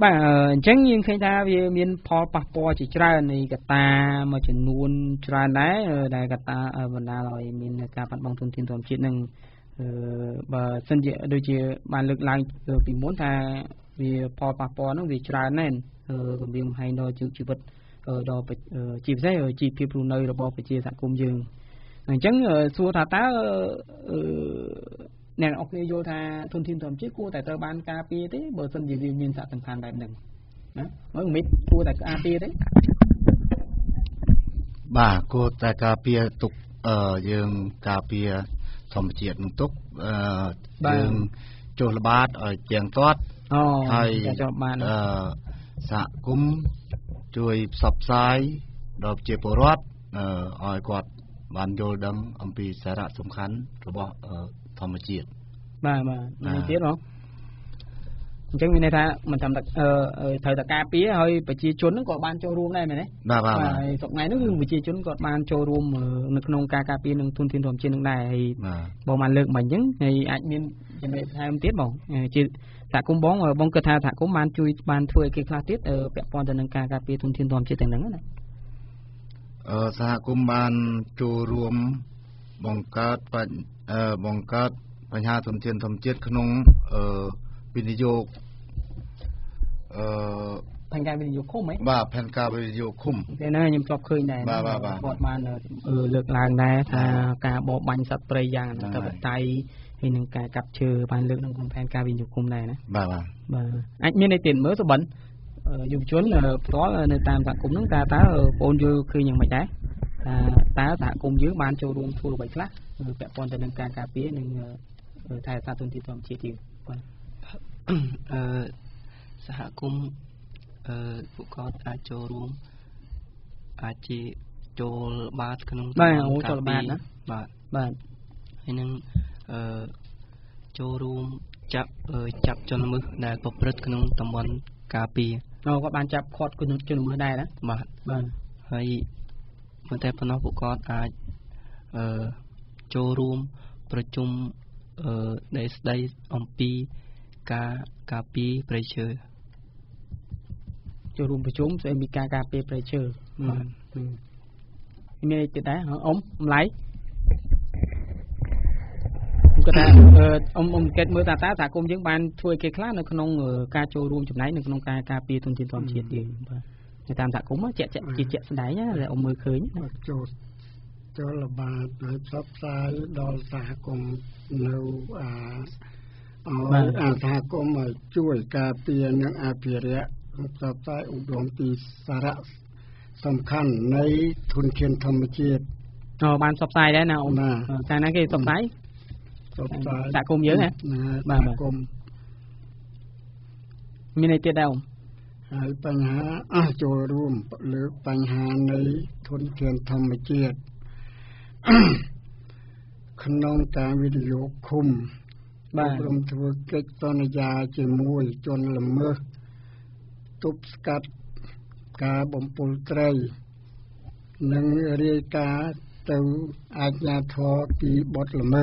bà chẳng nhưng khi ta vì miền Paul Papo chỉ ra này cái ta mà chỉ nuôn ra đấy đại cái ta ở bên nào rồi miền cả bạn bóng thông tin toàn chuyện năng bà sân địa đôi chia bàn lực lại vì muốn ta vì Paul Papo nó vì ra nên vì hay đôi chữ vật đôi chỉ thấy chỉ phiêu lưu nơi rồi bỏ phải chia sẻ cùng dương chẳng xua thà ta nè ok vô tha thôn thiên toàn chiếc cua tại tờ ban cà phê thế bờ sân gì miền xã tầng phan đại đằng đó nói một mít cua tại cà phê đấy bà cô tại cà phê tục dương cà phê thầm chiết tục dương chùa bát ở chèn toát hay xã cúng chui sập sai đọc chế bồ rót ở quạt ban vô đấng ông pi xã ra sung khánh rồi bỏธรรมจิตมาเทียบเนาะจังมีในท่ามันทำแต่thờiตะกาปีเฮ้ยไปจีชนนึกกอดบานโจรวมได้ไหมเนี่ยสองไงนึกไปจีชนกอดบานโจรวมนึกนงกาปีนึงทุนทีนถมจีนึงได้ไอ้บ่มันเลิกมันยังไอ้อาจมีจะไม่ทำเทียบบ่จีถ้ากุ้งบ้องบ้องกระทาถ้ากุ้งบานช่วยบานช่วยกี่คลาสเทียบแปะปอนแต่นึงกาปีทุนทีนถมจีแต่นึงนั่นสหกุมบานโจรวมบังคับบังคับปัญหาสมเทียนสมเจตขนมวินิโยกแผนการวินิโยกคุ้มไหมบ้าแผนการวินิโยกคุ้มแต่นั่นยังชอบเคยได้บอดมันเลือกลางได้ถ้าการบอกบัญสัตว์ประยังกับใจให้หนึ่งการกับเชื่อบานเลือกหนึ่งแผนการวินิโยกคุ้มได้นะอันนี้ในtiền mới số bẩn dùng chuyến cóในตามสังคมนั้นตาโอนยูคือยังไม่ได้ตาcùng dưới ban châu luôn thu bảy classแปะปอนจะหนึ่งการปีหนึ่งไทยซาตุนที่ทำชีติสหคมผู้ก่ออาโจรวมอาจีโจลบาทขนมบ้านโอ้โจลบาทนะบ้านให้นึงโจรวมจับจนมือได้ปรับขนมตำบลกาปีเราก็บ้านจับคอดขนมจนมือได้นะบ้านให้เมื่อแต่พนักผู้ก่ออาโจรวมประชุมได้อมปีกาปีประเชิญโจรวมประชุมจะมีกาปีประเชิญมีติดได้เหรอไหลก็ได้เกิดเมื่อตาสากลยังบานช่วยเกล้าในขนมกาโจรวมจุดไหนในขนมกาปีทุนทีนความเฉียดดีในตามสากลเจ๊สดายเนี่ยเลยมือเคยโจรบาทในซับไซด์ดอลสากลเราสากลมาช่วยกาเปียนังอาเปียระซับไซด์อุดมตีสาระสำคัญในทุนเทียนธรรมจิตบานซับไซด์ได้นะการนั้นคือซับไซด์สากลเยอะไงสากลมีในเตี้ยดาวปัญหาโจรวมหรือปัญหาในทุนเทียนธรรมจิตขนมการวิดีโอคุมรวมธุรกิจตนยาเจมวยจนละเมอตุบสกัดกาบมปุลไตรนังเรียกาเตาอาญาทอปีบดละเมอ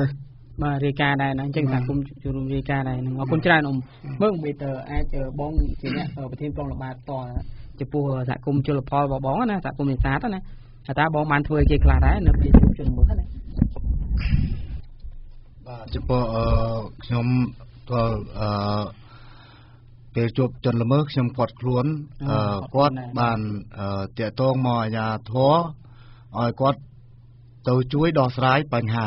มาเรียกาได้นะจังสังคมจุลเรียกาได้นะว่าคนชราหนุ่มเมื่อปีเตอร์ไอเจอบ้องจีเนี่ยประเทศกองระบาดต่อจะปูสังคมจุลพอบ้องนะสังคมเป็นสาธนะตาบ้องมันช่วยเกี่ยกลาได้นะปีจุลหมดนะจะพอขยมตัวเปิดจบจนละเมิดขยมกอดคล้วนกอดบานเตะตองมอยาท้ออกอดตัวช่วยดอกสายปัญหา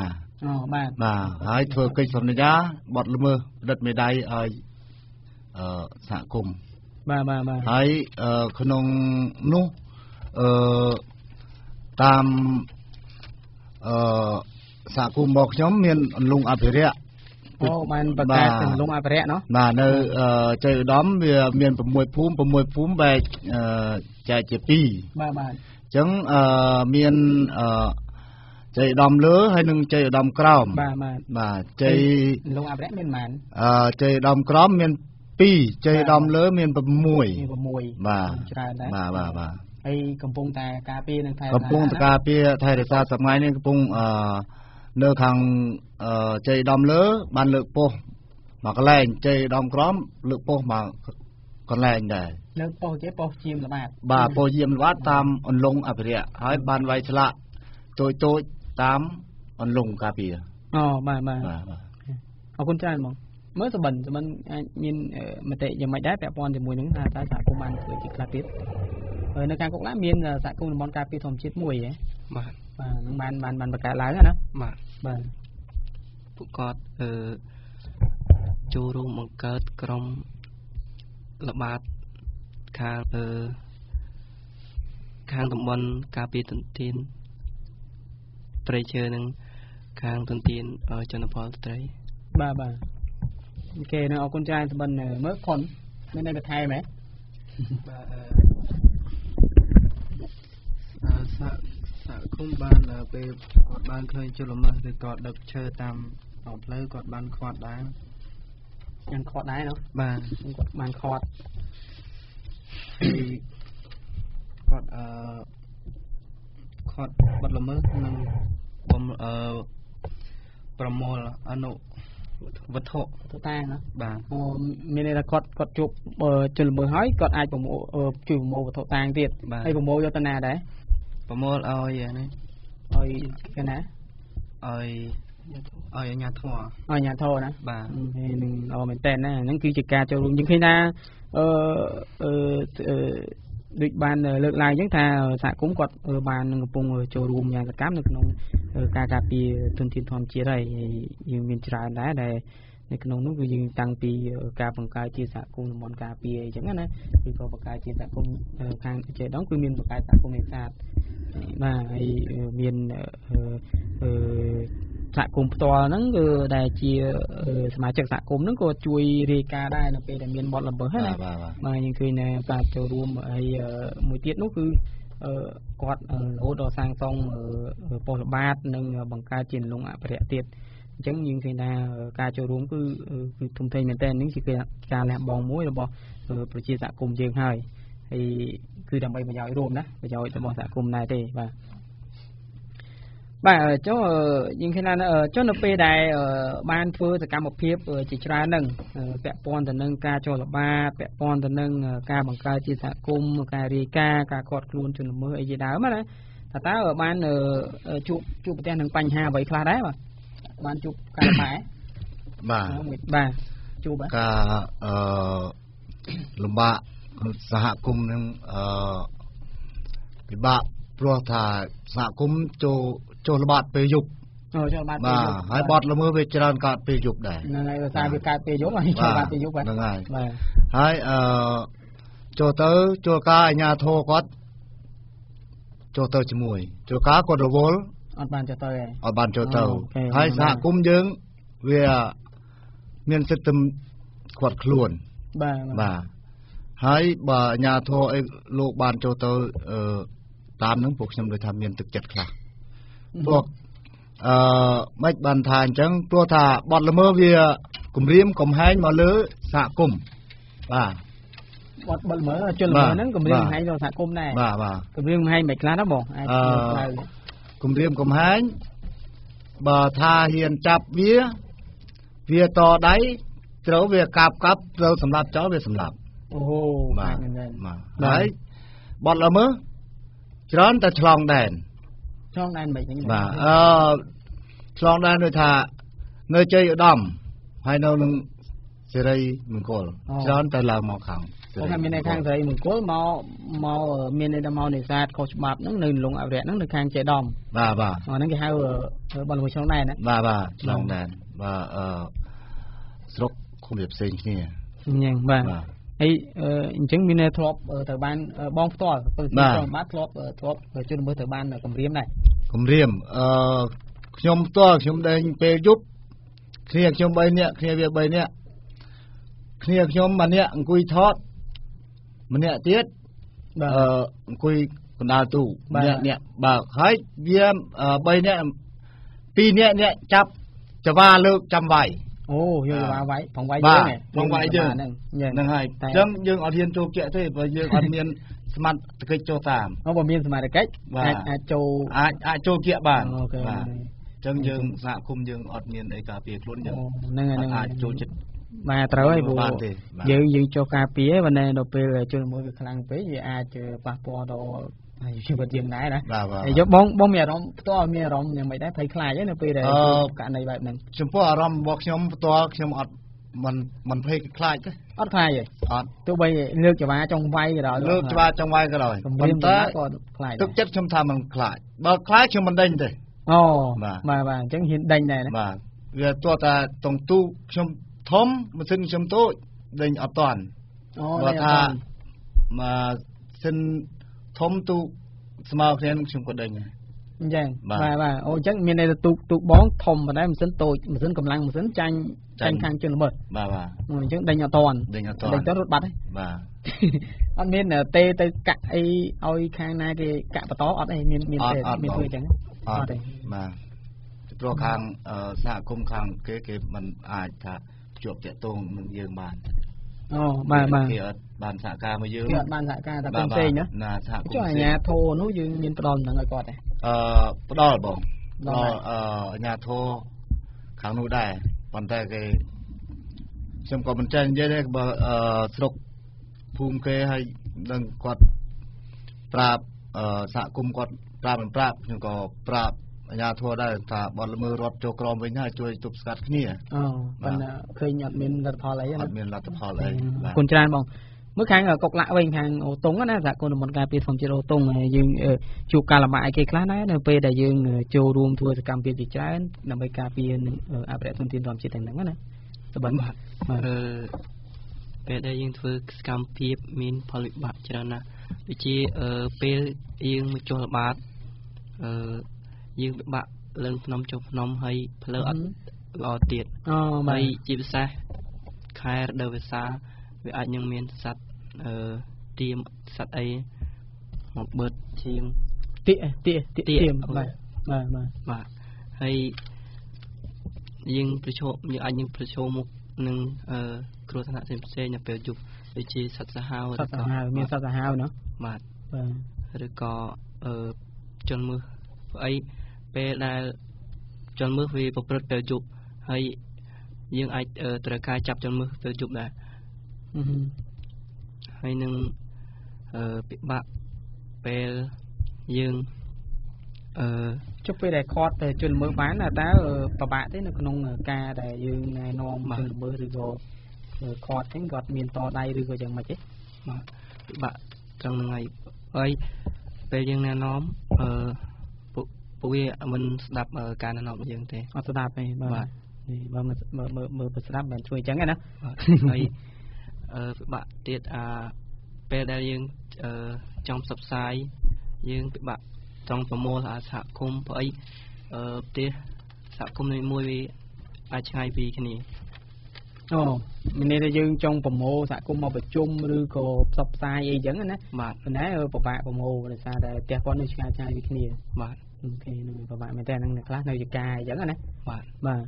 ให้เธอกิจสัญญาบทละเมิดดัดไม่ได้สังคมให้ขนมนู้ตามสังคมบอกย้อมเมียนลุงอภิเรศมันประกาศเป็นลุงอภิเรศเนาะในเจอด้อมเมียนประมวยภูมิแบบใจเจ็บปีจังเมียนใจดำเลือให้หนึ่งใจดำกล้อมใจลุงอภิเรศเมียนมันใจดำกล้อมเมียนปีใจดำเลือเมียนประมวยไอ้กำปงแต่กาปีนึงไทยกำปงแต่กาปีไทยแต่ซาสมัยนี้กำปงเนื้อขังใจดำเลือบันเลือกโปมากระแลงใจดำกร้อมเลือกโปมาก còn lại này nếu po chế po chim là bạt bà po chim là tam on lung à bịa hỏi ban vay sạ tôi tam on lung cà bịa bàเอาคนใจมั้งเมื่อสบันมันยินมาเตะยังไม่ได้แปะปอนจะมวยนึงตาสากุมันเกิดจิกลาปิดในการกกล้าเมียนสากุมันบอลกาปีทอมชิดมวยมันประกาศลายแล้วนะผู้กอดจูรูมังเกิดกรมระบาดข้างตำบลกาปีตุนตีนไตรเชอหนึ่งข้างตุนตีนจนพอไตรbàโอเคนะเอาคนใจสบันเมื่อคนไม่ได้กระไทยไหมสะคุ้มบ้านไปกอดบ้านเคยจุลมาหรือกอดดักเชอตามออกเลยกอดบ้านคอดได้ยังคอดได้เนาะบ้านคอดกอดคอดบัดละเมื่อนั่งผมประมวลอนุวัตถุต่างๆนะมีในระกดจุบจุลมือห้อยกดไอประมวลจุบโมวัตถุต่างติดไอประมวลยตนาได้ประมวลเอาอย่างนี้เอากันนะเอาอย่างยาท่อเอาอย่างท่อนะหนึ่งเอาเป็นเต้นนะนั่นคือจิกาจะรวมยังkhi na được ban lực lại chúng ta sẽ cũng có ban ngập bùng châu rùm nhà cám được nông cà cà pi tuần thiên thon chia đây nhiều miền trái đá đây cái nông nó cứ dừng tăng pi cà bằng cà chia sẻ cùng món cà pi chẳng hạn này thì có bằng cà chia sẻ cùng hàng chế đóng cứ miền bằng cà sẻ cùng miền sạt mà miềnสะกุมตัวนั้นก็ได้เชียสมัยจากสะกุมนั้นก็ช่วยเรียกาได้นะเป็นเมียนบอลระเบิดให้มาอย่างคือในการจะรวมไอ้มวยเตี้ยนู้คือกอดโอดอสร้างซองปอลบาทหนึ่งบังการจินลงอ่ะประเทศจังยิงคือในการจะรวมคือทุ่มเทเหมือนแต่นี่คือการแลบบอลมวยระเบิดประเทศสะกุมเชียงไฮ้ไอ้คือทำไปประโยชน์รวมนะประโยชน์จะบอลสะกุมนายเต้bà chỗ những khi nào chỗ nó pe đài ban phơi từ cả một phiếp chỉ ra nâng bẹ pon từ nâng ca cho là ba bẹ pon từ nâng ca bằng ca chia sẻ cung ca ri ca cọt luôn cho nó mưa ấy gì đó mà đấy ta ở ban chụp tên thằng panh ha vậy kha đấy mà ban chụp ca bãi bà chụp ca lùm bạ xã cung nâng bạ pro thà xã cungโจรบาดไปยุบมาให้บอดละมือไปจรานการไปยุบได้นั่นไงตาไปการไปยุบไอ้โจรบาดไปยุบไปนั่นไงให้โจเตอร์โจกาไอ้ญาโทกอดโจเตอร์จมวยโจกากดระวลอดบานโจเตอร์อดบานโจเตอร์ให้สหกุมยึงเวียเมียนสิตมขวดคลวนบ่าให้บ่ญาโทไอ้ลูกบานโจเตอร์ตามนั้นพวกฉันเลยทำเมียนตึกจัดคลาพวกไม่บันทานจังตัวถ่าบอดละเมอเวียกลุ่มเรียมกลุ่มให้มาเลยสะกุมบอดละเมอจนละเมอนั้นกลุ่มเรียมให้เราสะกุมได้กลุ่มเรียมให้ไม่กล้านะบอกกลุ่มเรียมกลุ่มให้บ่ทาเหียนจับเวียต่อได้เจ้าเวียกับเราสำหรับเจ้าเวียสำหรับโอ้โหมาได้บอดละเมอร้อนแต่ฉลองแดนช่องนั้นแบบนี้ช่องนั้นเลยท่าเงยใจดำให้เราหนึ่งเสรีมึงโกลร้อนแต่เรามองขังเพราะมีในข้างเสรีมึงโกลมามีในดำมาในศาสตร์โคชบับนั่งหนึ่งลงเอาเรียนนั่งในข้างใจดำบ่านั่งแค่บอลหัวช่องนั้นนะบ่าช่องนั้นสรุปคงเรียบเซ็งนี่ยังบ่าไอ้จังมีในทรอปแต่บ้านบ้องตัวตัวที่ตรงบ้านทรอปจนเมื่อแต่บ้านกำเรียมได้กำเรียมขยมตัวขยมเดินเปย์ยุบเคลียร์ขยมใบเนี้ยเคลียร์เบียใบเนี้ยเคลียร์ขยมมันเนี้ยกุยทอดมันเนี้ยเตี้ยกุยคนดาวตู้เนี้ยบ่าให้เบียใบเนี้ยปีเนี้ยจับจะว่าเลิกจำไว้โอ้ยว่าไว้ของไว้เยอะไงของไว้เยอะนั่งให้จังยังเอาเทียนโจเกะเท่ไปยังเอาเทียนสมัติตะเกียโจตามเอาบ่มีสมัติตะเกียโจโจเกะบ้างจังยังสะคุมยังอดเมียนไอ้กาเปียกล้นยังโจจิต mà trời ơi bộ dương cho cà pía bên đây đồ pê là cho mỗi việc khăn pé gì ai chờ bà po đồ chưa bật dương nãy đấy giúp bông mẹ rong to mẹ rong nhưng mày đã thấy khai chứ nó pê này cả này vậy này chúng po rong bọc nhóm to nhóm ọt mình thấy khai chứ ọt khai vậy tụi bây nước cho ba trong vai cái đó nước cho ba trong vai cái rồi mình tới tức chất chúng ta mình khai bờ khai cho mình đinh thôi mà chẳng hiện đinh này mà giờ tôi ta tổng tu trong thấm mà xin trong tôi đinh ở toàn và tha mà xin thấm tu smart khen trong cuộc đời này vậy và ô chắc miền này là tu bón thom mà đấy mình xin tôi mình xin cầm lăng mình xin tranh khang trên bờ chứ đinh ở toàn đinh tới rút bát đấy anh miền là tê cạn ai oi khang này thì cạn và to ở đây miền tây chẳng mà pro khang xã công khang cái mình ai thà chuột chạy tôn mình dương bàn mà bàn xã ca mới dương bàn xã ca là công ty nữa cho nhà thô nó dương miền Prodon là người cọt này đó là bổng nhà thô khang núi đài bàn tay cái xem có mình tranh dưới đây sọc phun kê hay đang quạt prap xã công quạt prap mình prap nhưng có prap nhà thuaได้ถ้าบอลมือรถโจกรอมไว้ให้ช่วยตุบสกัดนี่มันเคยหยอดมินรัตพออะไรนะมินรัตพอเลยคุณจานบอกเมื่อครั้งกกละเวงทางโอตงนะจากคนมันการเปลี่ยนสมจิตโอตงยืงจูการละมาไอเกคลานะเนเปได้ยืงโจรวมทัวร์กรรมเปลี่ยนจิตใจนำไปการเปลี่ยนอาเปรตทุนทีนรอมจิตต่างๆนั่นนะสบันเปได้ยืงทัวร์กรรมเปลี่ยนมินผลิตบัตรจรนะวิจิเปยืงมาโจรบาทdương bị bạ lên nằm trong nằm hay phơi lò tiệt hay chim sa khai đầu về xa về ai nhưng miền sạt tiêm sạt ấy một bớt chim tiêm mà hay dươngประโชnhư anh nhưngประโชmột nângครัวธนาเซมเซ่เนี่ยเปิดจุดไปชีสัตว์สหาวมีสัตว์สหาวเนาะมาหรือก็จนมือไอ้เปได้จนมือวีปรดเปิดจุบให้ยังไอตระกายจับจนมือเปิดจุบได้ให้หนึ่งปิบะเปยังchúc về đại kho để chuẩn mới bán là ta bà bạn thế là con ca để dương non mà mới rồi kho thế gọt miền to đây rồi chẳng mà chết mà bạn trong ngày ấy về dương này nóปุ้ยมันสดับการนอนยังเตะสดับไปบ่มือสดับแบบช่วยจังไงนะไอ้บะเตียดเปได้ยังจอมสับสายยังบะจอมประโมทสะคมไอ้เตียสะคมในมวยอาชัยปีกันนี้mình đây là dương trong phòng mô xã cũng một chungឬក៏ផ្សព្វផ្សាយអីចឹងណាបាទប៉ុន្តែពិបាកប្រមូលដោយសារតែផ្ទះគាត់នៅឆ្ងាយឆ្ងាយពីគ្នាបាទអូខេនឹងពិបាកមែនតើនឹងខ្លះនៅជាការអញ្ចឹងណាបាទបាទ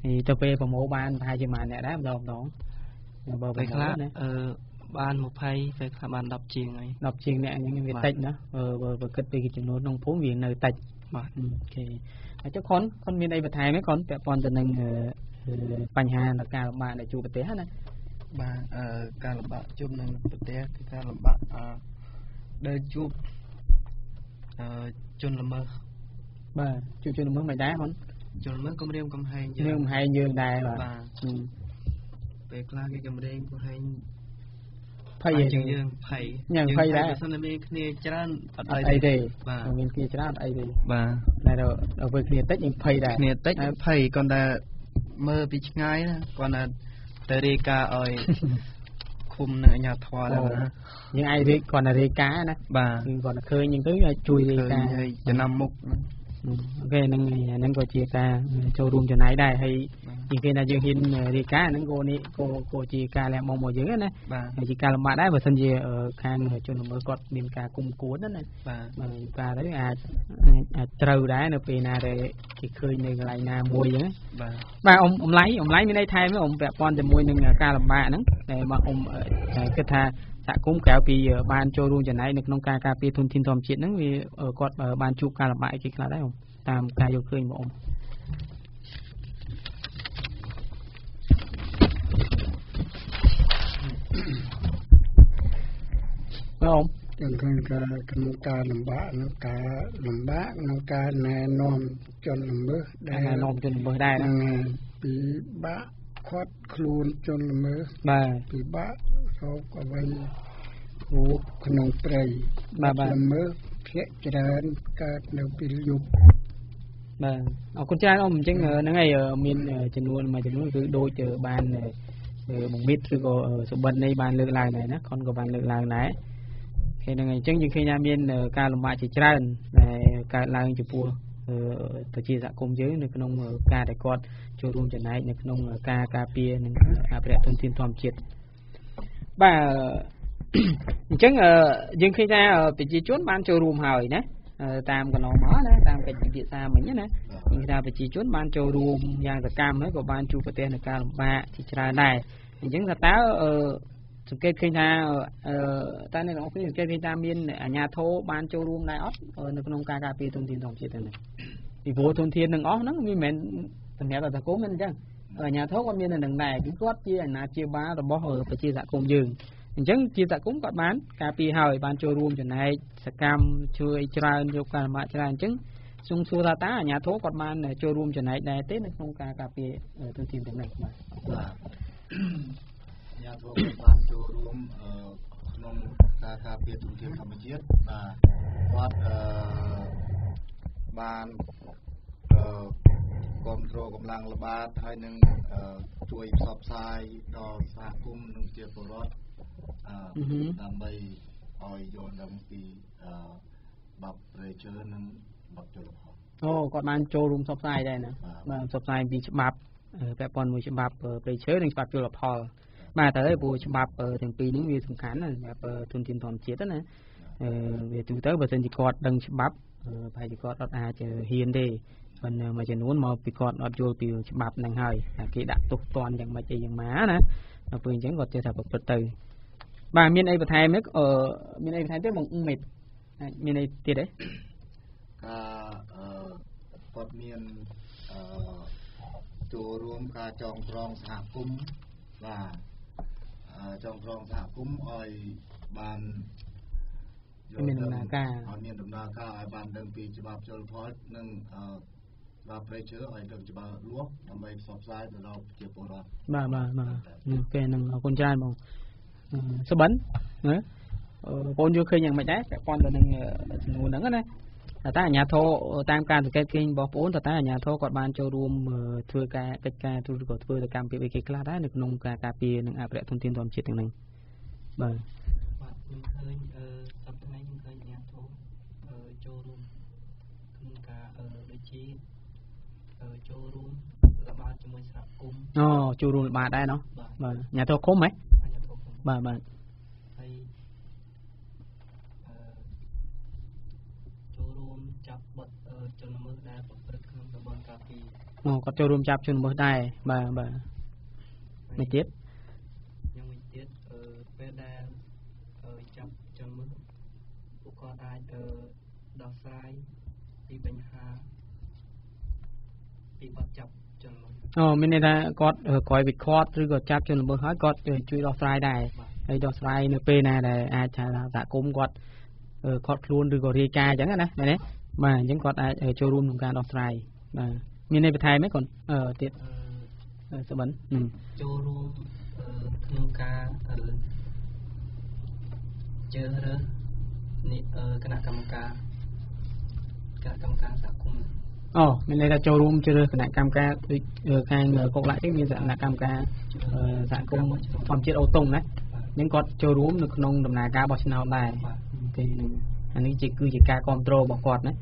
ហើយទៅពេលប្រមូលបានប្រហែលជាម៉ានអ្នកដែរម្ដងបើពេលខ្លះបាន20ពេលខ្លះបាន10ជាងហើយ10ជាងអ្នកអញ្ចឹងវាតិចណាបើគិតពីចំនួនក្នុងភូមិវានៅតិចបាទអូខេហើយចុះគាត់មានអីបន្ថែមទេគាត់ពាក់ព័ន្ធទៅនឹងបញ្ហានៃការលំបាកដែលជួបប្រទេសណាបាទការលំបាកជួបនៅប្រទេសគឺការលំបាកដែលជួបជនល្មើសបាទជួបជនល្មើសមិនដែរហ្នឹងជនល្មើសគំរាមកំហែងយើងដែរបាទពេលខ្លះគេគំរាមកំហែងភ័យយើងភ័យដែរបើសិនតែមានគ្នាច្រើនអត់អីទេបាទមានគ្នាច្រើនអត់អីទេបាទតែដល់ពេលគ្នាតិចយើងភ័យដែរគ្នាតិចភ័យគាត់តែមើលពីឆ្ងាយណាគាត់តែរាយការណ៍ឲ្យឃុំនៅអាជ្ញាធរដែរណាយើងឯងរាយគាត់តែរាយការណ៍ណាបាទគាត់តែឃើញយើងទៅជួយរាយការណ៍ចំណាំមុខអូខេហ្នឹងក៏ជាការចូលរួមចំណែកដែរហើយយើងគេថាយើងហ៊ានរាយការណ៍ហ្នឹងក៏ជាការលះបង់របស់យើងណាបាទជាការលំបាកដែរបើសិនជាខាងជនល្មើសគាត់មានការគុំគួនណាបាទការទៅអាចត្រូវដែរនៅពេលណាដែលគេឃើញនៅកន្លែងណាមួយអញ្ចឹងបាទអំឡៃមានន័យថែមទេពាក់ព័ន្ធជាមួយនឹងការលំបាកហ្នឹងតែមកគិតថាសហគមន៍ក្រៅពីបានចូលរួមចំណែកនៅក្នុងការការពារធនធានធម្មជាតិហ្នឹងវាគាត់បានជួបការលំបាកអីខ្លះដែរតាមការយល់ឃើញរបស់ khôngยังคงการลำบากนังการแน่นอนจนลำบากได้แน่นอนจนลำบากได้นะปีบะคอดคลูนจนลำบากได้ปีบะเขาก็ไว้ผูกขนมเปรย์ลำบากเพียเจริญการเดือปียุบได้เอาคุณจ้าông chínhนั่งไงmiềnจำนวนมาจำนวนคือโดยเจอบ้านบงมิดคือก็สมบัติในบ้านเลือกลายไหนนะคนก็บ้านเลือกลายไหนkhi này chẳng những khi nhà miền ca lồng bạc chỉ tràn ca lang chỉ pua tổ chức dạ cùng dưới nơi nông ca đại con cho luôn trận này nơi nông ca pia nơi bệ thông tin toàn triệt và chẳng những khi ra bị chỉ chốn ban cho room hỏi nè tam còn nó mở nè tam cái chuyện xa mình nhé nè nhưng ra bị chỉ chốn ban cho room nhà cái cam ấy của ban chu của tên là ca lồng bạc chỉ tràn này những là táo cái khi nào ta này nó cái vitamin nhà thô ban châu room này ớt nó không cà phê thông tin tổng chia này thì vô thông tin đừng ớt nó như mền thằng nhà là thằng cố mình chứ ở nhà thô con miên là đằng này cái gót chia là chia ba rồi bỏ hồi phải chia dạ cùng dừng chẳng chia dạ cũng có bán cà phê hồi ban châu room chỗ này scam chơi chơi nhiều cả mà chơi chứng xung xua ta ở nhà thô còn ban châu room chỗ này đây tết nó không cà phê thông tin chỗ này mà nhà thô ban châu room nông cà phê thông tinธรรมជាតិ วัดបានគ្រប់គ្រងកម្លាំងល្បាតហើយនឹងជួយផ្សព្វផ្សាយដល់សហគមន៍និងជាពលរដ្ឋដើម្បីឲ្យយល់ដឹងពីបាប់ប្រេឈើនិងបាប់ជលផលអូគាត់បានចូលរួមផ្សព្វផ្សាយដែរណាបាទផ្សព្វផ្សាយពីច្បាប់ពាក់ព័ន្ធមួយច្បាប់ប្រេឈើនិងច្បាប់ជលផលបាទតែព្រោះច្បាប់ទាំងពីរនេះវាសំខាន់ណាស់សម្រាប់ទុនធានធម្មជាតិណាវាទូទៅបើសិនជាគាត់ដឹងច្បាប់ប្រហែលជាគាត់អត់អាចហ៊ានទេប៉ុន្តែមួយចំនួនមកពីគាត់អត់យល់ពីច្បាប់ហ្នឹងហើយគេដាក់ទោសទណ្ឌយ៉ាងម៉េចអីយ៉ាងម៉ាណាដល់ពេលអញ្ចឹងគាត់ចេះថាប្រព្រឹត្តទៅបាទមានអីបន្ថែមទេមានអីបន្ថែមទេបងមេតមានអីទៀតទេគាត់មានចូលរួមការចងក្រងសហគមន៍បាទចងក្រងសហគមន៍ឲ្យបានមានដំណើរការឲ្យបានដឹងពីច្បាប់ជលផលនិងច្បាប់ប្រេឈើឲ្យដឹងច្បាប់លាស់ដើម្បីផ្សព្វផ្សាយទៅដល់ប្រជាពលរដ្ឋបាទគេនឹងអរគុណច្រើនបងសុបិនណាបងយល់ឃើញយ៉ាងម៉េចដែរពាក់ព័ន្ធទៅនឹងចំនួនហ្នឹងណាតែអាជ្ញាធរតាមការសង្កេតឃើញរបស់បងតែអាជ្ញាធរគាត់បានចូលរួមធ្វើការកិច្ចការទូរទស្សន៍ធ្វើទៅកម្មវិធីគេខ្លះដែរនៅក្នុងការការពារនិងអភិរក្សធនធានធម្មជាតិទាំងហ្នឹងបាទខ្ញុំឃើញសប្តាហ៍ខ្ញុំឃើញអាជ្ញាធរចូលរួមក្នុងការដូចជាចូលរួមល្បាតជាមួយសហគមន៍ចូលរួមល្បាតដែរណោះបាទអាជ្ញាធរឃុំហ៎អាជ្ញាធរឃុំបាទហើយចូលរួមចាប់បទជនល្មើសដែលប្រព្រឹត្តក្នុងតំបន់ការពារគាត់ចូលរួមចាប់ជនល្មើសដែរបាទមួយទៀតពេលដែលចាប់ជនល្មើសពួកគាត់អាចដោះស្រាយពីបញ្ហាពីបទចាប់ជនល្មើសមានន័យថាគាត់ក្រោយវិខតឬក៏ចាប់ជនល្មើសហើយគាត់ជួយដោះស្រាយដែរហើយដោះស្រាយនៅពេលណាដែលអាចថាសហគមន៍គាត់ខត់ខ្លួនឬក៏រាយការណ៍អញ្ចឹងណាមែនទេបាទអញ្ចឹងគាត់អាចចូលរួមក្នុងការដោះស្រាយបាទមានន័យបន្ថែមទេគាត់ទៀតសុបិនចូលរួមក្នុងការជើរើសនេះគណៈកម្មការសហគមន៍មានន័យថាចូលរួមជើរើសគណៈកម្មការដូចខាងកុកឡាក់ទេមានគណៈកម្មការសហគមន៍ធម្មជាតិអូតុងណានឹងគាត់ចូលរួមនៅក្នុងដំណើរការបោះឆ្នោតដែរគេនឹងអានេះគឺជាការគ្រប់គ្រងរបស់គាត់ណា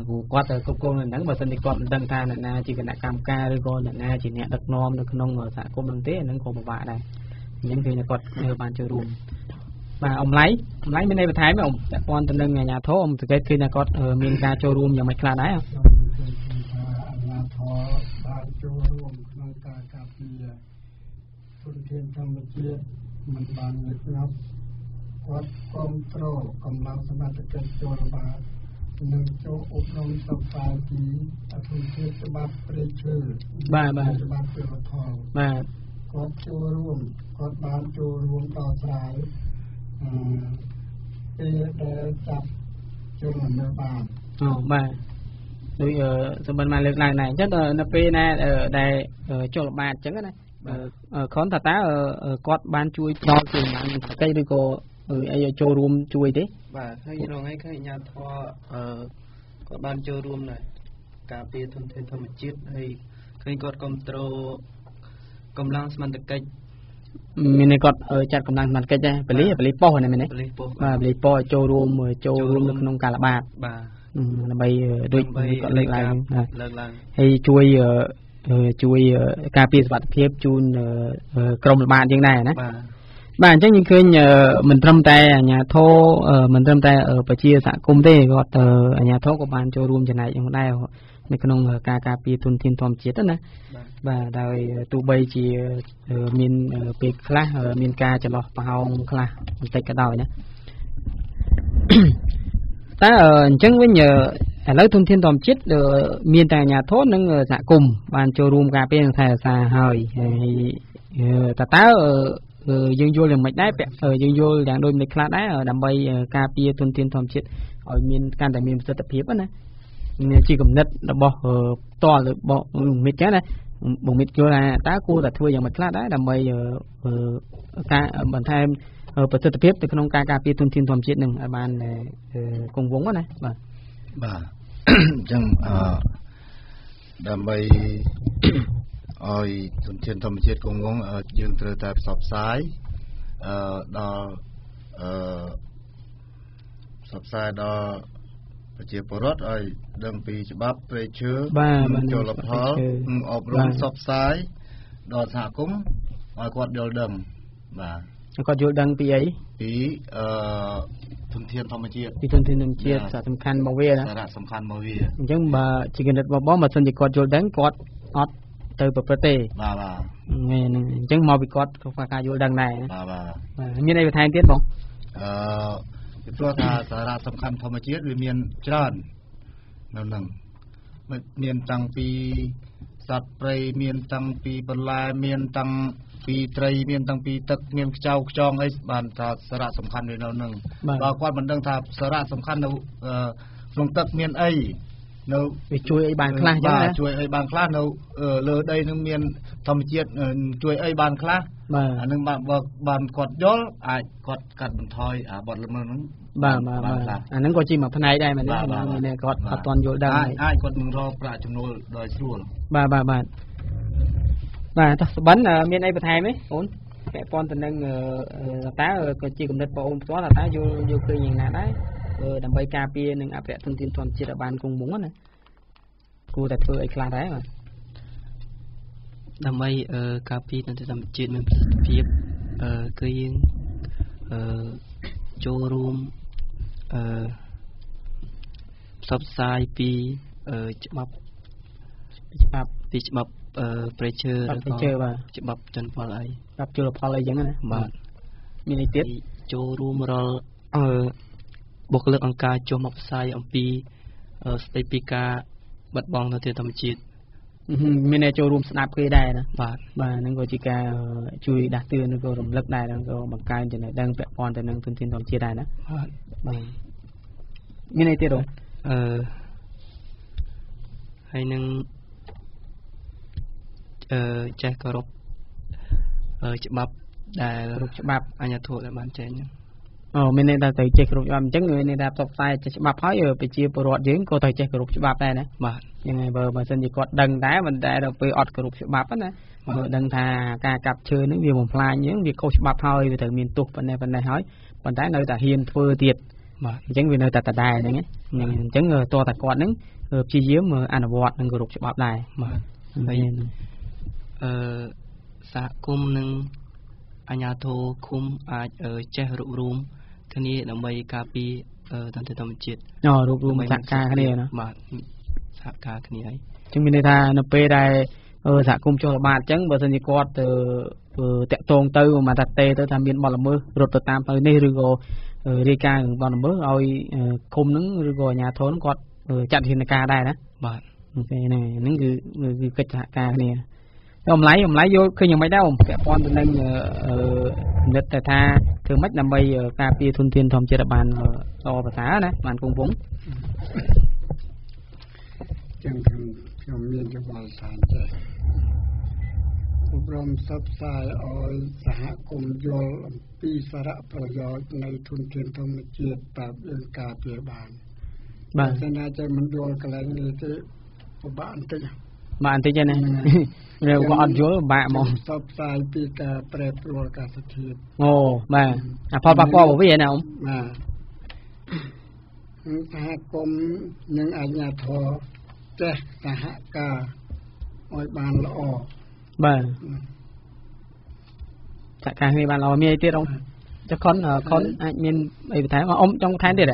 ព្រោះគាត់គ្រប់គ្រងនៅហ្នឹងបើមិនគាត់មិនដឹងថាអ្នកណាជាគណៈកម្មការឬក៏អ្នកណាជាអ្នកដឹកនាំនៅក្នុងសហគមន៍ហ្នឹងទេអាហ្នឹងក៏ពិបាកដែរអញ្ចឹងគឺគាត់បានចូលរួមបាទអំឡៃមានន័យបន្ថែមទេពាក់ព័ន្ធទៅនឹងអាជ្ញាធរសង្កេតឃើញថាគាត់មានការចូលរួមយ៉ាងម៉េចខ្លះដែរអាជ្ញាធរបានចូលរួមក្នុងការការពារធនធានធម្មជាតិមិនបានលិចលាប់គាត់គ្រប់គ្រងកម្លាំងសមត្ថកិច្ចចូលល្បាតនិងចូលអប់រំសិក្សាពីអធិភាពច្បាប់ព្រៃឈើបាទច្បាប់ជលផលបាទ គាត់ចូលរួមគាត់បានចូលរួមដល់ស្រាយពេលដែលចាប់ជនល្មើសបានបាទដូចសម្បត្តិមកលើកឡើងដែរអញ្ចឹងនៅពេលណាដែលចូលល្បាតអញ្ចឹងណាគ្រាន់តែតើគាត់បានជួយដល់ជាបានប្រកែកឬក៏អីចូលរួមជួយទេបាទហើយរងឲ្យឃើញអាញាធរគាត់បានចូលរួមដែរការពារធនធានធម្មជាតិហើយឃើញគាត់គ្រប់គ្រងកម្លាំងសមត្ថកិច្ចមានន័យគាត់ចាត់កម្លាំងសមត្ថកិច្ចដែរប៉ូលីសប៉ុស្តិ៍ហ្នឹងមែនទេប៉ូលីសប៉ុស្តិ៍បាទប៉ូលីសប៉ុស្តិ៍ចូលរួមនៅក្នុងការល្បាតបាទដើម្បីដូចគាត់លើកឡើងហើយជួយការពារសុខភាពជូនក្រុមល្បាតយើងដែរណាបាទអញ្ចឹងយើងឃើញមិនត្រឹមតែអាជ្ញាធរមិនត្រឹមតែប្រជាសហគមន៍ទេគាត់អាជ្ញាធរក៏បានចូលរួមចំណែកយ៉ាងដែរនៅក្នុងការការពារទុនធានធម្មជាតិណាបាទដោយទោះបីជាមានពេលខ្លះមានការចន្លោះប្រហោងខ្លះបន្តិចក៏ដោយណាតែអញ្ចឹងវិញឥឡូវទុនធានធម្មជាតិមានតែអាជ្ញាធរនិងសហគមន៍បានចូលរួមការពារនិងថែរក្សាហើយតើយើងយល់យ៉ាងម៉េចដែរយើងយល់យ៉ាងដូចនេះខ្លះដែរដើម្បីការពារទុនធានធម្មជាតិឲ្យមានកាន់តែមានប្រសិទ្ធភាពណាមានជាគំនិតរបស់ផ្ទាល់របស់មិត្តចឹងណាបងមិត្តយល់ថាតើគួរតែធ្វើយ៉ាងម៉េចខ្លះដែរដើម្បីការបន្ថែមប្រសិទ្ធភាពទៅក្នុងការការពារទុនធានធម្មជាតិនឹងឲ្យបានគង់វង្សណាបាទអញ្ចឹងដើម្បីឲ្យទុនធានធម្មជាតិគង់វង្សយើងត្រូវតែផ្សព្វផ្សាយដល់ផ្សព្វផ្សាយដល់ប្រជាពលរដ្ឋឲ្យដឹងពីច្បាប់ព្រៃឈើជលផលអប់រំផ្សព្វផ្សាយដល់សហគមន៍ឲ្យគាត់យល់ដឹងបាទគាត់យល់ដឹងពីអីពីទុនធានធម្មជាតិពីទុនធានធម្មជាតិសារៈសំខាន់មកវាណាសារៈសំខាន់មកវាអញ្ចឹងបើជាគណិតរបស់បងបើសិនជាគាត់យល់ដឹងគាត់អត់ទៅប្រព្រឹត្តទេបាទហ្នឹងអញ្ចឹងមកពីគាត់ខ្វះការយល់ដឹងដែរបាទមានអីបន្ថែមទៀតបងពីព្រោះថាសារៈសំខាន់ធម្មជាតិវាមានច្រើននៅនឹងមានតាំងពីសត្វព្រៃមានតាំងពីបន្លែមានតាំងពីត្រីមានតាំងពីទឹកមានខ្ចៅខ្ចងអីបានថាសារៈសំខាន់វានៅនឹងបើគាត់មិនដឹងថាសារៈសំខាន់នៅក្នុងទឹកមានអីនៅវាជួយអីបានខ្លះចឹងណាជួយអីបានខ្លះនៅលើដីនឹងមានធម្មជាតិជួយអីបានខ្លះអានឹងបានគាត់យល់អាចគាត់កាត់បន្ថយបទល្មើសហ្នឹងបាទអាហ្នឹងក៏ជាមួយផ្នែកដែរមែនទេគាត់អត់ទាន់យល់ដឹងអាចគាត់នឹងរកប្រាក់ចំណូលដោយស្រួលបាទតោះសបិនមានអីបន្ថែមទេអូនពាក់ព័ន្ធទៅនឹងតើក៏ជាគំនិតបងអូនផ្ទាល់តើយល់ឃើញយ៉ាងណាដែរដើម្បីការពារនិងអភិរក្សធនធានធម្មជាតិឲ្យបានគង់វង្សណាគួរតែធ្វើអីខ្លះដែរបាទដើម្បីការពារធនធានធម្មជាតិមានប្រសិទ្ធភាពគឺយើងចូលរួមផ្សព្វផ្សាយពីច្បាប់ព្រៃឈើបាទច្បាប់ជលផលអីច្បាប់ជលផលអីចឹងណាបាទមានអីទៀតចូលរួមរាល់បុគ្គលិកអង្គការចុះមកផ្សាយអំពីស្ដីពីការបាត់បង់ធនធានធម្មជាតិមានអ្នកចូលរួមស្ដាប់គេដែរណាបាទហ្នឹងក៏ជាការជួយដាស់តឿនឬក៏រំលឹកដែរហ្នឹងក៏បង្កើនចំណេះដឹងពាក់ព័ន្ធទៅនឹងធនធានធម្មជាតិដែរណាបាទមានអីទៀតបងហើយនឹងចេះគោរពច្បាប់ដែលច្បាប់អាជ្ញាធរដែលបានចែងមានន័យថាត្រូវចេះគោរពច្បាប់អញ្ចឹងមានន័យថាផ្សព្វផ្សាយចេះច្បាប់ហើយប្រជាពលរដ្ឋយើងក៏ត្រូវចេះគោរពច្បាប់ដែរណាបាទយ៉ាងហើយបើសិនជាគាត់ដឹងដែរមិនតែដល់ពេលអត់គោរពច្បាប់ណាដឹងថាការកាប់ឈើនេះវាបំផ្លាញយើងវាខុសច្បាប់ហើយវាត្រូវមានទោសប៉ុណ្ណេះហើយប៉ុន្តែនៅតែហ៊ានធ្វើទៀតបាទអញ្ចឹងវានៅតែដដែលហ្នឹងអញ្ចឹងតើតាគាត់ហ្នឹងព្យាយាមអនុវត្តនិងគោរពច្បាប់ដែរបាទហើយសហគមន៍និងអាជ្ញាធរឃុំអាចចេះរួបរวมគ្នាដើម្បីការពារធនធានធម្មជាតិរួបរวมសហការគ្នាណាបាទសហការគ្នាហើយអញ្ចឹងមានន័យថានៅពេលដែលសហគមន៍ចុះល្បាតអញ្ចឹងបើសិនជាគាត់តាក់ទងទៅមកថាទេទៅថាមានបទល្មើសរត់ទៅតាមផ្លូវនេះឬក៏រាយការណ៍បទល្មើសឲ្យឃុំហ្នឹងឬក៏អាជ្ញាធរហ្នឹងគាត់ចាត់វិធានការដែរណាបាទអូខេហ្នឹងគឺកិច្ចសហការគ្នា Ông lấy vô khi nhưng mấy đâu kẻ con nên nhất tại tha thường mất làm bây cà phê thun thiên thom chia đập bàn to và xá đấy bàn cung vốn chẳng trong miền trong bàn sản chơiอบรมซับซ้ายออยสหกรมโยลปีสระประโยชน์ในทุนเทียนธรรมจิตปราบเรื่องกาเปียบานศาสนาใจมันโยลกันแล้วนี่ที่บ้านติบ้านติจะเนี่ยเร็วก็อัดโยลบ้ามองซับซ้ายปีกาแปรปรวนกาสถิตโอ้บ้าพอปากปอบอกว่าอย่างนั้นสหกรมยังอาญาทอเจ้สหกาออยบานละอบ่จากการให้บ้านเรามีไอ้เตี้ยองจะค้นมีไอ้ไทยอมtrong tháng tiệt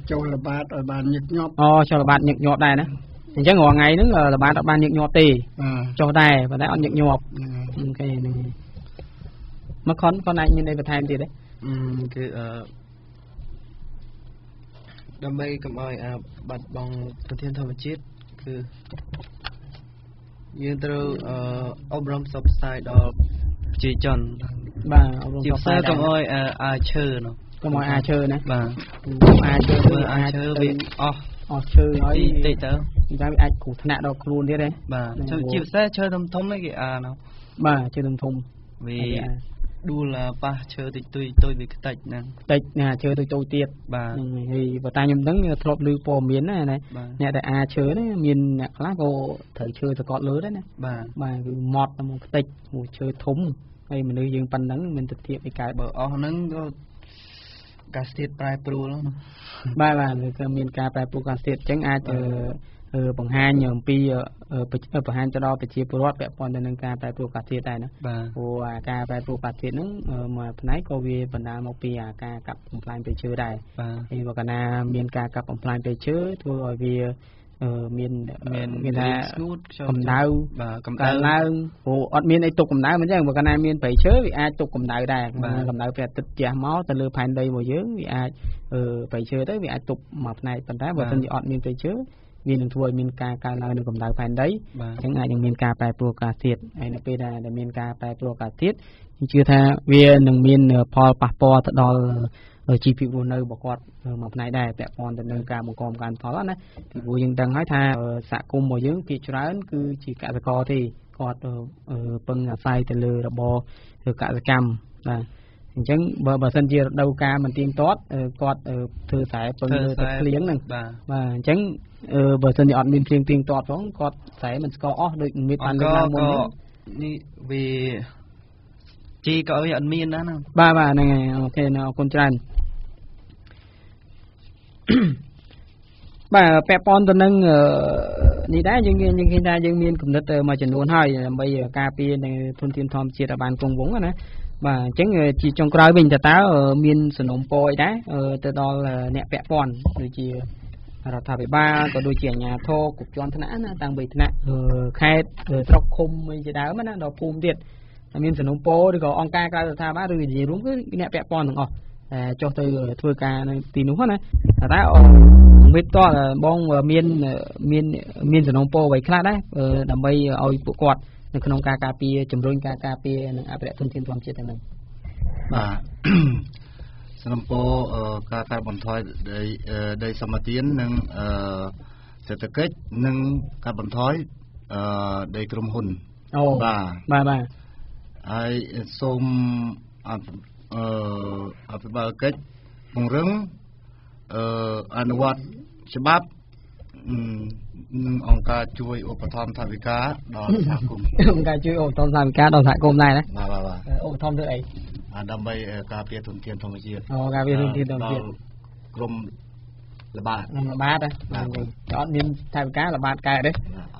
โจระบาดở bàn nhật nhọp choระบาดnhật nhọp đây nè chứ ngồi ngàyนึงระบาดở bàn nhật nhọp tì cho đây vàได้ nhật nhọp cái này mà con này như đây về time tiệt đấy คือដើម្បីកុំឲ្យបាត់បង់ប្រធានធម្មជាតិគឺយើងត្រូវអប់រំផ្សព្វផ្សាយដល់ប្រជាជនបាទអប់រំផ្សព្វផ្សាយកុំឲ្យអាឈើនោះកុំឲ្យអាឈើណាបាទអាឈើវាអស់ឈើហើយតិចទៅវាអាចគ្រោះថ្នាក់ដល់ខ្លួនទៀតទេបាទជាពិសេសឈើធំៗនេះគេនោះបាទឈើធំវាដួលប៉ះឈើតិចតួចវាខ្ទេចហ្នឹងខ្ទេចណាឈើតូចទៀតបាទហើយបើតាខ្ញុំដឹងធ្លាប់ឮព័ត៌មានណាអ្នកដែលអាឈើនេះមានអ្នកខ្លះក៏ត្រូវឈើសកត់លើដែរណាបាទគឺម៉ត់មកខ្ទេចមួយឈើធំហើយមនុស្សយើងប៉ុណ្ណឹងមិនទៅធៀបឯកាយបើអស់ហ្នឹងក៏កាសធាតុប្រែប្រួលបាទគឺមានការប្រែប្រួលកាសធាតុអញ្ចឹងអាចបង្ហាញអំពីបង្ហាញទៅដល់ប្រជាពលរដ្ឋពាក់ព័ន្ធទៅនឹងការប្រែប្រួលអាកាសធាតុដែរណាព្រោះការប្រែប្រួលអាកាសធាតុហ្នឹងមួយផ្នែកក៏វាបណ្ដាលមកពីការកាប់បំផ្លាញព្រៃឈើដែរហើយបើកាលណាមានការកាប់បំផ្លាញព្រៃឈើធ្វើឲ្យវាមានថាកម្ដៅឡើងព្រោះអត់មានអីទុកកម្ដៅមិនអញ្ចឹងបើកាលណាមានព្រៃឈើវាអាចទុកកម្ដៅដែរកម្ដៅព្រះអាទិត្យជះមកទៅលើផែនដីរបស់យើងវាអាចព្រៃឈើទៅវាអាចទុកមួយផ្នែកប៉ុន្តែបើមិនអត់មានព្រៃឈើវានឹងធ្វើឲ្យមានការកើនឡើងនៃកម្ដៅផែនដីអញ្ចឹងអាចនឹងមានការប្រែប្រួលអាកាសធាតុហើយនៅពេលដែលមានការប្រែប្រួលអាកាសធាតុខ្ញុំជឿថាវានឹងមានផលប៉ះពាល់ទៅដល់ជីវភាពរស់នៅរបស់គាត់មួយផ្នែកដែរពាក់ព័ន្ធទៅនឹងការបង្កកំកាន់ផលណាពីព្រោះយើងដឹងហើយថាសហគមន៍របស់យើងភាគច្រើនគឺជាកសិករទេគាត់ពឹងអាស្រ័យទៅលើរបរកសិកម្មបាទអញ្ចឹងបើសិនជារដូវកាលមិនទៀងទាត់គាត់ធ្វើខ្សែពឹងលើទឹកភ្លៀងហ្នឹងបាទអញ្ចឹងបើសិនជាអត់មានភ្លៀងទៀងទាត់ផងគាត់ខ្សែមិនស្គាល់អស់ដូចមានបានលើកឡើងមុននេះវាជីក៏អត់មានដែរណាបាទហ្នឹងហើយអូខេអរគុណច្រើនបាទពាក់ព័ន្ធទៅនឹងនេះដែរយើងឃើញថាយើងមានគំនិតមួយចំនួនហើយដើម្បីការពារនៅធនធានធម្មជាតិឲ្យបានគង់វង្សណាបាទអញ្ចឹងជាចុងក្រោយវិញតើមានសំណុំពរអីដែរទៅដល់អ្នកពាក់ព័ន្ធដូចជារដ្ឋាភិបាលក៏ដូចជាអាជ្ញាធរគ្រប់ជាន់ថ្នាក់ណាតាំងពីថ្នាក់ខេត្តស្រុកឃុំអីជាដើមណាដល់ភូមិទៀតមានសំណុំពរឬក៏អង្គការក្រៅរដ្ឋាភិបាលឬនិយាយរួមគឺអ្នកពាក់ព័ន្ធទាំងអស់ចុះទៅធ្វើការនៅទីនោះណាតែវិទ្យាបងមានសំណុំពរអ្វីខ្លះដែរដើម្បីឲ្យពួកគាត់នៅក្នុងការការពារជំរុញការការពារនិងអភិរក្សធនធានធម្មជាតិហ្នឹងបាទសំណុំពរការកាត់បន្ថយដីសម្បត្តិនិងសេដ្ឋកិច្ចនិងកាត់បន្ថយដីក្រុមហ៊ុនបាទហើយសូមអភិបាលកិច្ចពង្រឹងអនុវត្តច្បាប់នឹងអង្គការជួយឧបត្ថម្ភថវិកាដល់សហគមន៍អង្គការជួយឧបត្ថម្ភថវិកាដល់សហគមន៍ដែរណាបាទឧបត្ថម្ភធ្វើអីដើម្បីការពារធនធានធម្មជាតិការពារធនធានធម្មជាតិក្រុមល្បាតអត់មានថវិកាល្បាតកើតទេ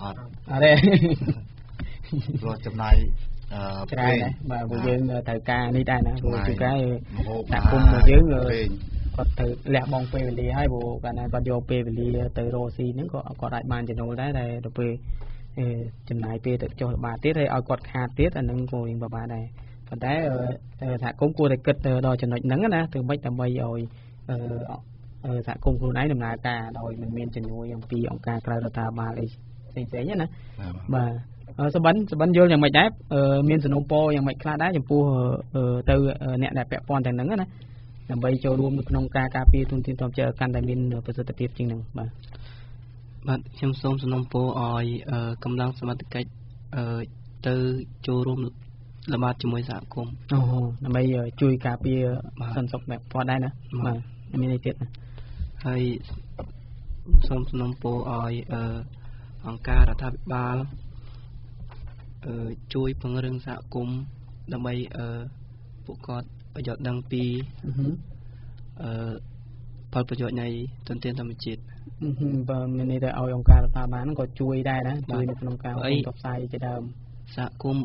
អត់ទេព្រោះចំណាយច្រើនណាបាទពួកយើងត្រូវការនេះដែរណាព្រោះជួនកាលសហគមន៍របស់យើងគាត់ទៅលះបង់ពេលវេលាហើយព្រោះកាលណាគាត់យកពេលវេលាទៅរកស៊ីហ្នឹងក៏គាត់អាចបានចំណូលដែរតែទៅពេលចំណាយពេលទៅចុះល្បាតទៀតហើយឲ្យគាត់ខាតទៀតអាហ្នឹងក៏យើងពិបាកដែរប៉ុន្តែសហគមន៍គួរតែគិតដល់ចំណុចហ្នឹងណាធ្វើម៉េចដើម្បីឲ្យសហគមន៍ខ្លួនឯងដំណើរការដោយមិនមានជំនួយអំពីអង្គការក្រៅរដ្ឋាភិបាលអីផ្សេងៗណាបាទ សបិនយល់យ៉ាងម៉េចដែរមានសំណូមពរយ៉ាងម៉េចខ្លះដែរចំពោះទៅអ្នកដែលពាក់ព័ន្ធទាំងហ្នឹងណាដើម្បីចូលរួមនៅក្នុងការការពារទុនធានធម្មជាតិកាន់តែមានប្រសិទ្ធភាពជាងហ្នឹងបាទខ្ញុំសូមសំណូមពរឲ្យកម្លាំងសមត្ថកិច្ចទៅចូលរួមល្បាតជាមួយសហគមន៍ដើម្បីជួយការពារសន្តិសុខអ្នកគាត់ដែរណាបាទមានន័យទៀតណាហើយសូមសំណូមពរឲ្យអង្គការរដ្ឋាភិបាលជួយពង្រឹងសហគមន៍ដើម្បីពួកគាត់យល់ដឹងពីផលប្រយោជន៍នៃទុនធានធម្មជាតិបើមានន័យថាឲ្យអង្គការរដ្ឋាភិបាលហ្នឹងក៏ជួយដែរណាជួយនៅក្នុងការផ្សព្វផ្សាយជាដើមសហគមន៍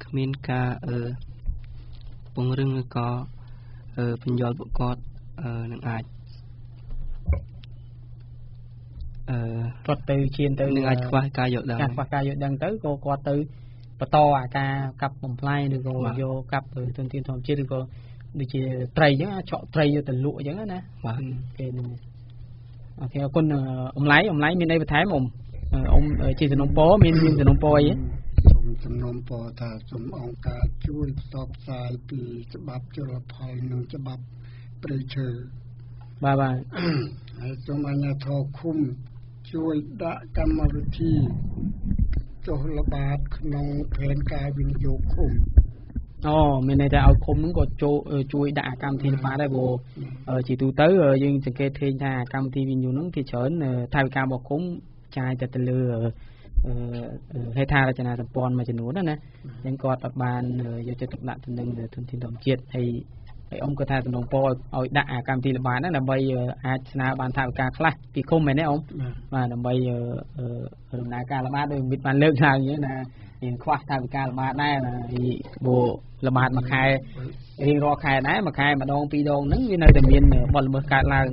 គ្មានការពង្រឹងឬក៏ពន្យល់ពួកគាត់នឹងអាចគាត់ទៅឈានទៅនឹងអាចខ្វះការយល់ដឹងខ្វះការយល់ដឹងទៅក៏គាត់ទៅបន្តអាការកាប់បំផ្លាញឬក៏យកកាប់ទុនធានធម្មជាតិឬក៏ដូចជាត្រីអញ្ចឹងឆក់ត្រីយកទៅលក់អញ្ចឹងណាបាទគេហ្នឹងអូខេអរគុណអំឡៃមានអីបន្ថែមអ៊ំជាសំណុំពរមានសំណុំពរអីសូមសំណុំពរថាសូមអង្គការជួយផ្សព្វផ្សាយពីច្បាប់ជលផលនិងច្បាប់ព្រៃឈើបាទហើយសូមអាជ្ញាធរឃុំជួយដាក់កម្មវិធីចុះល្បាតក្នុងផែនការវិនិយោគឃុំមានន័យថាឲ្យឃុំហ្នឹងក៏ជួយដាក់កម្មវិធីល្បាតដែរព្រោះជាទូទៅយើងសង្កេតឃើញថាកម្មវិធីវិនិយោគហ្នឹងគេច្រើនថវិការបស់ឃុំចាយទៅលើហេដ្ឋារចនាសម្ព័ន្ធមួយចំនួនណាអញ្ចឹងគាត់អត់បានយកចិត្តទុកដាក់ទៅនឹងទុនធានធម្មជាតិហើយអ៊ំគាត់ថាសំណុំពរឲ្យដាក់កម្មវិធីល្បាតហ្នឹងដើម្បីអាចស្នើបានថវិកាខ្លះពីឃុំមែនទេអ៊ំបាទដើម្បីដំណើរការល្បាតដោយមិត្តបានលើកឡើងអញ្ចឹងណាយើងខ្វះថវិកាល្បាតដែរព្រោះល្បាតមួយខែរៀងរាល់ខែដែរមួយខែម្ដងពីរដងហ្នឹងវានៅតែមានបទល្មើសកើតឡើង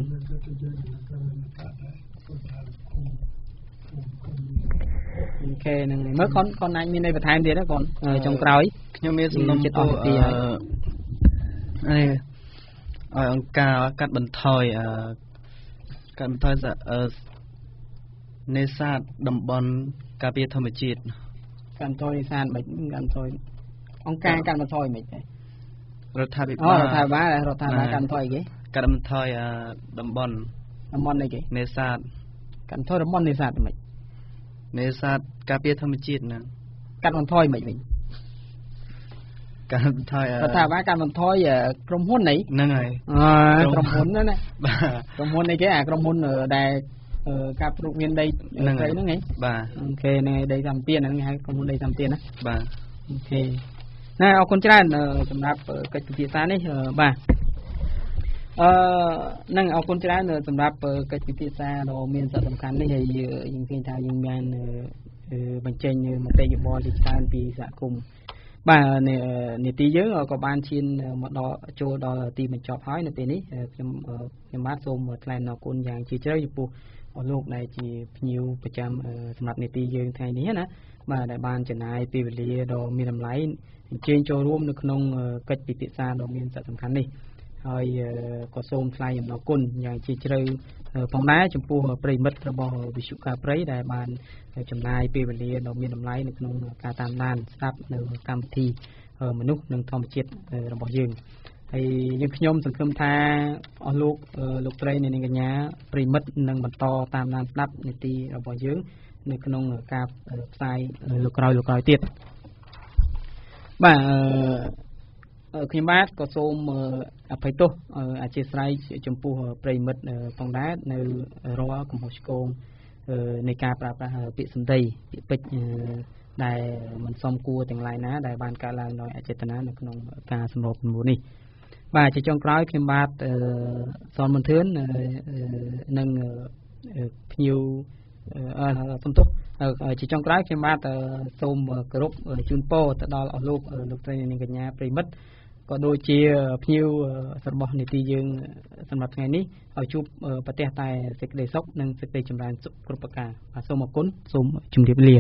អូខេហ្នឹងមើលកូនអាចមានអីបន្ថែមទៀតទេកូនចុងក្រោយខ្ញុំមានសំណុំចិត្តអស់ពីឲ្យអង្គការកាត់បន្ថយនេសាទតំបន់ការពារធម្មជាតិកាត់បន្ថយនេសាទមិនកាត់បន្ថយអង្គការកាត់បន្ថយមិនទេរដ្ឋាភិបាលកាត់បន្ថយគេកាត់បន្ថយតំបន់អីគេនេសាទកាត់បន្ថយតំបន់នេសាទមិននេសាទការពារធម្មជាតិហ្នឹងកាត់បន្ថយមិនវិញកាត់បន្ថយរដ្ឋាភិបាលកាត់បន្ថយក្រុមហ៊ុនហ្នឹងហើយក្រុមហ៊ុនណាក្រុមហ៊ុនអីគេក្រុមហ៊ុនដែលការព្រុកមានដីហ្នឹងហ៎បាទអូខេហ្នឹងដីសម្ពានហ្នឹងហៅក្រុមហ៊ុនដីសម្ពានណាបាទអូខេណាអរគុណច្រើនសម្រាប់កិច្ចពិភាក្សានេះបាទនឹងអរគុណច្រើនសម្រាប់កិច្ចពិភាក្សាដ៏មានសារៈសំខាន់នេះហើយយើងឃើញថាយើងមានបញ្ចេញមតិយោបល់ជាច្រើនពីសហគមន៍បាទនីតិយើងក៏បានឈានមកដល់ចូលដល់ទីបញ្ចប់ហើយនៅពេលនេះខ្ញុំបាទសូមថ្លែងអរគុណយ៉ាងជ្រាលជ្រៅចំពោះអស់លោកដែលជាភ្ញៀវប្រចាំសម្រាប់នីតិយើងថ្ងៃនេះណាបាទដែលបានចំណាយពេលវេលាដ៏មានតម្លៃអញ្ជើញចូលរួមនៅក្នុងកិច្ចពិភាក្សាដ៏មានសារៈសំខាន់នេះហើយក៏សូមថ្លែងអំណរគុណយ៉ាងជ្រាលជ្រៅផងដែរចំពោះប្រិមិត្តរបស់វិទ្យុការព្រៃដែលបានចំណាយពេលវេលាដ៏មានតម្លៃនៅក្នុងការតាមដានស្ដាប់នៅកម្មវិធីមនុស្សនិងធម្មជាតិរបស់យើងហើយខ្ញុំសង្ឃឹមថាអស់លោកស្រីនិងកញ្ញាប្រិមិត្តនឹងបន្តតាមដានស្ដាប់នីតិរបស់យើងនៅក្នុងការផ្សាយលោកក្រោយទៀតបាទខ្ញុំបាទក៏សូមអភ័យទោសអធិស្ឋានចំពោះប្រិមិត្តផងដែរនៅរាល់កំហុសឆ្គងនៃការប្រើប្រាស់ពាក្យសម្ដីពាក្យពេចន៍ដែលមិនសមគួរទាំងឡាយណាដែលបានកើតឡើងដោយអចេតនានៅក្នុងការសម្របសម្រួលនេះបាទជាចុងក្រោយខ្ញុំបាទសនមន្ទឿននិងភ្ញៀវសំទុះជាចុងក្រោយខ្ញុំបាទសូមគោរពជូនពរទៅដល់អស់លោកស្រីនិងកញ្ញាប្រិមិត្តក៏ដូចជាភ្ញៀវរបស់នីតិយើងសម្រាប់ថ្ងៃនេះឲ្យជួបប្រទះតែសេចក្តីសុខនិងសេចក្តីចម្រើនសុខគ្រប់ប្រការបាទសូមអរគុណសូមជម្រាបលា